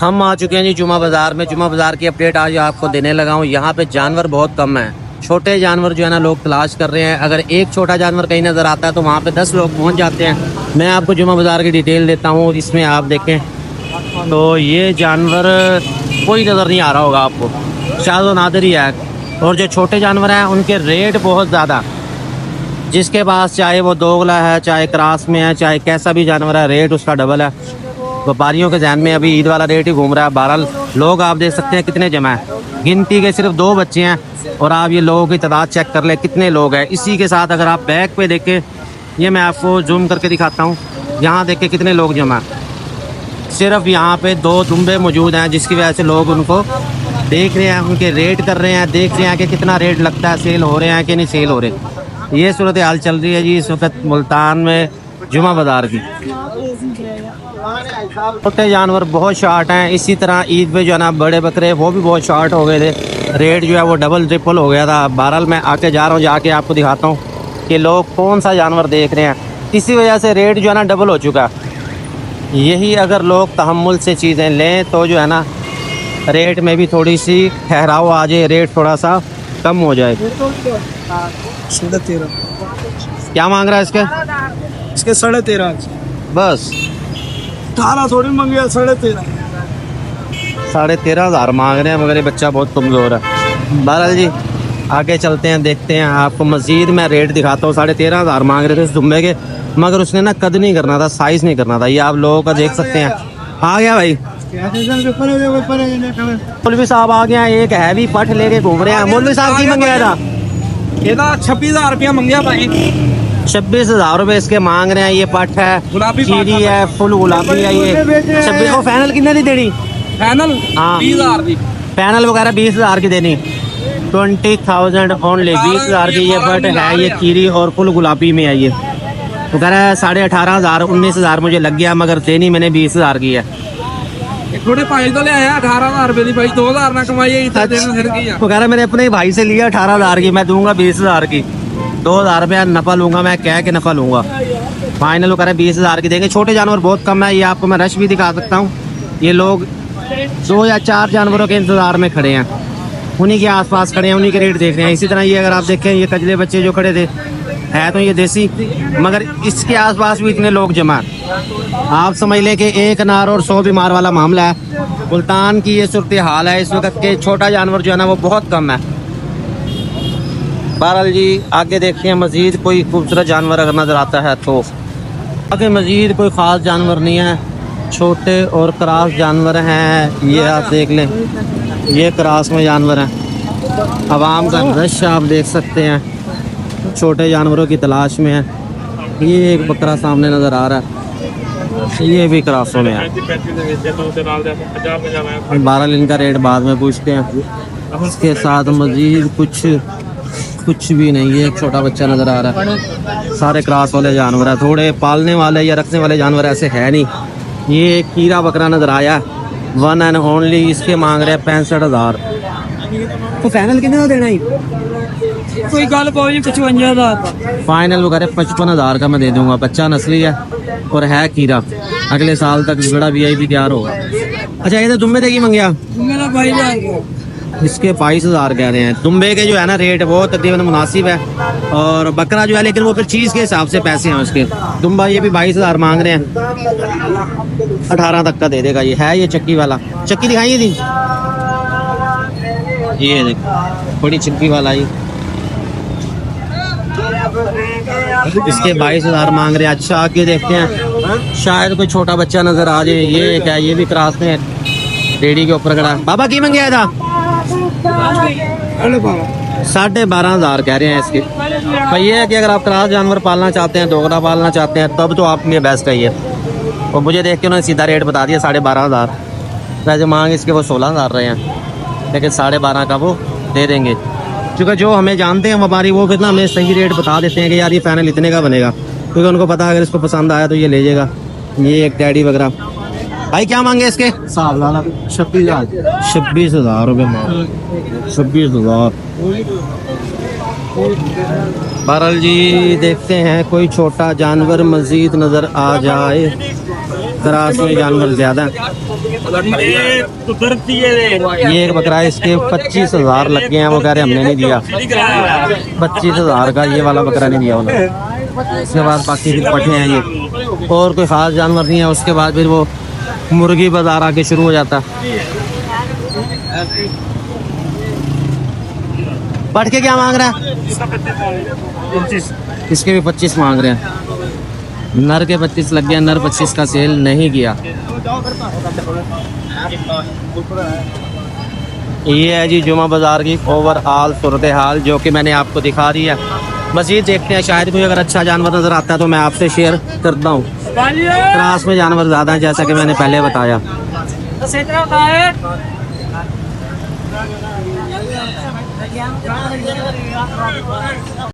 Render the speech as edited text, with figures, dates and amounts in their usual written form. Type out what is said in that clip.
हम आ चुके हैं जी जुमा बाज़ार में। जुमा बाज़ार की अपडेट आज आपको देने लगा हूँ। यहाँ पे जानवर बहुत कम हैं। छोटे जानवर जो है ना लोग तलाश कर रहे हैं। अगर एक छोटा जानवर कहीं नज़र आता है तो वहाँ पे 10 लोग पहुँच जाते हैं। मैं आपको जुमा बाज़ार की डिटेल देता हूँ। इसमें आप देखें तो ये जानवर कोई नज़र नहीं आ रहा होगा आपको, शायद वो नादर ही है। और जो छोटे जानवर हैं उनके रेट बहुत ज़्यादा, जिसके पास चाहे वो दोगला है, चाहे क्रास में है, चाहे कैसा भी जानवर है, रेट उसका डबल है। व्यापारियों के ध्यान में अभी ईद वाला रेट ही घूम रहा है। 12 लोग आप देख सकते हैं कितने जमा है। गिनती के सिर्फ 2 बच्चे हैं और आप ये लोगों की तादाद चेक कर ले कितने लोग हैं। इसी के साथ अगर आप बैक पे देखें, ये मैं आपको जूम करके दिखाता हूँ, यहाँ देखें कितने लोग जमा है। सिर्फ यहाँ पे 2 दुम्बे मौजूद हैं, जिसकी वजह से लोग उनको देख रहे हैं, उनके रेट कर रहे हैं, देख रहे हैं कि कितना रेट लगता है, सेल हो रहे हैं कि नहीं सेल हो रहे। ये सूरत हाल चल रही है जी इस वक्त मुल्तान में जुमा बाज़ार की। छोटे जानवर बहुत शॉर्ट हैं। इसी तरह ईद पे जो है ना बड़े बकरे वो भी बहुत शॉर्ट हो गए थे। रेट जो है वो डबल ट्रिपल हो गया था। बहरहाल मैं आके जा रहा हूँ, जाके आपको दिखाता हूँ कि लोग कौन सा जानवर देख रहे हैं। इसी वजह से रेट जो है ना डबल हो चुका। यही अगर लोग तहम्मुल से चीज़ें लें तो जो है ना रेट में भी थोड़ी सी ठहराव आ जाए, रेट थोड़ा सा कम हो जाए। 13.5 क्या मांग रहा है इसके? इसके 13.5 बस 18 थोड़ी मांगी है, 13.5 13,500 मांग रहे हैं, मगर ये बच्चा बहुत कमज़ोर है। बहरहाल जी आगे चलते हैं, देखते हैं, आपको मज़ीद मैं रेट दिखाता हूँ। 13,500 मांग रहे थे इस दुम्बे के, मगर उसने ना कद नहीं करना था, साइज़ नहीं करना था। ये आप लोगों का देख सकते हैं। आ गया भाई मौलवी साहब आ गया। एक हैवी पट लेके घूम रहे हैं। मौलवी साहब की मंगाया था? ये 26,000 रुपया मंगया भाई। 26,000 रुपये इसके मांग रहे हैं। ये पट है, गुलाबी चीरी है, फुल गुलाबी है। ये 26 को फाइनल कितने की देनी? फाइनल हाँ 20,000 की। फाइनल वगैरह 20,000 की देनी। 20,000 ओनली, 20,000 की ये पट है। ये चीरी और फुल गुलाबी में है। ये वगैरह 18,500 19,000 मुझे लग गया, मगर देनी मैंने 20,000 की है। थोड़े भाई तो ले आया 18,000 रुपए की भाई, 2,000 ना कमाई इतना देना फिर की। वगैरह मैंने अपने भाई से लिया 18,000 की, मैं दूंगा 20,000 की। 2,000 रुपया नफा लूंगा, मैं कह के नफा लूंगा। फाइनल वगैरह 20,000 की देंगे। छोटे जानवर बहुत कम है। ये आपको मैं रश भी दिखा सकता हूँ। ये लोग 2 या 4 जानवरों के इंतजार में खड़े हैं, उन्हीं के आसपास खड़े हैं, उन्हीं के रेट देख रहे हैं। इसी तरह ये अगर आप देखें, ये कजले बच्चे जो खड़े थे है तो ये देसी, मगर इसके आसपास भी इतने लोग जमा हैं। आप समझ लें कि एक अनार और 100 बीमार वाला मामला है। मुल्तान की ये सूरत हाल है इस वक्त के। छोटा जानवर जो है ना वो बहुत कम है। बहरहाल जी आगे देखते हैं, मज़ीद कोई खूबसूरत जानवर अगर नज़र आता है तो। आगे मज़ीद कोई ख़ास जानवर नहीं है, छोटे और क्रास जानवर हैं। ये आप देख लें, ये क्रास में जानवर हैं। आवाम का रश आप देख सकते हैं, छोटे जानवरों की तलाश में है। ये एक बकरा सामने नज़र आ रहा है, ये भी क्रासों में है। बहरहाल इनका रेट बाद में पूछते हैं। इसके साथ मज़ीद कुछ भी नहीं है। एक छोटा बच्चा नज़र आ रहा है। सारे क्रास वाले जानवर है, थोड़े पालने वाले या रखने वाले जानवर ऐसे है नहीं। ये एक कीड़ा बकरा नज़र आया, 1 एंड ओनली। इसके मांग रहे हैं 65,000। तो फाइनल कितने देना ही? कोई गल कोई 55,000 फाइनल वगैरह 55,000 का मैं दे दूंगा। बच्चा नस्ली है और है कीड़ा, अगले साल तक बड़ा VIP तैयार होगा। अच्छा ये तो दुम्बे की मंगया? मेरा भाई इसके 22,000 कह रहे हैं। दुम्बे के जो है ना रेट वो तकरीबन मुनासिब है, और बकरा जो है लेकिन वो फिर चीज़ के हिसाब से पैसे हैं उसके। दुम्बा ये भी 22,000 मांग रहे हैं। 18 तक का दे देगा। ये है, ये चक्की वाला। चक्की दिखाइए थी, ये देख बड़ी चक्की वाला। ये इसके 22,000 मांग रहे हैं। अच्छा आगे देखते हैं, शायद कोई छोटा बच्चा नजर आ जाए। ये क्या, ये भी क्रास में रेडी के ऊपर खड़ा। बाबा की मंगया था? 12,500 कह रहे हैं इसके। भाई ये है कि अगर आप क्रास जानवर पालना चाहते हैं, दोगला पालना चाहते हैं, तब तो आपके लिए बेस्ट है ये। और मुझे देख के उन्होंने सीधा रेट बता दिया 12,500। वैसे मांग इसके वो 16,000 रहे हैं, लेकिन 12,500 का वो दे देंगे। क्योंकि जो हमें जानते हैं व्यापारी, वो कितना हमें सही रेट बता देते हैं कि यार ये फाइनल इतने का बनेगा, क्योंकि उनको पता है अगर इसको पसंद आया तो ये ले जाएगा। ये एक डैडी वगैरह। भाई क्या मांगे इसके? 26,000 रुपये मांग। 26,000। बहरहाल जी देखते हैं कोई छोटा जानवर मज़ीद नज़र आ जाए। क्रास में जानवर ज़्यादा है। ये एक बकरा है, इसके 25,000 लग गए हैं। वो कह रहे हमने नहीं दिया, 25,000 का ये वाला बकरा नहीं दिया उन्होंने। इसके बाद बाकी फिर पठे हैं ये, और कोई ख़ास जानवर नहीं है। उसके बाद फिर वो मुर्गी बाजार आके शुरू हो जाता। पट के क्या मांग रहा है? इसके भी 25 मांग रहे हैं। नर के 25 लग गया, नर 25 का सेल नहीं किया। ये है जी जुमा बाज़ार की ओवरऑल सूरत हाल, जो कि मैंने आपको दिखा दी है। बस ये देखते हैं, शायद कोई अगर अच्छा जानवर नज़र आता है तो मैं आपसे शेयर करता हूँ। क्रास में जानवर ज़्यादा हैं, जैसा कि मैंने पहले बताया।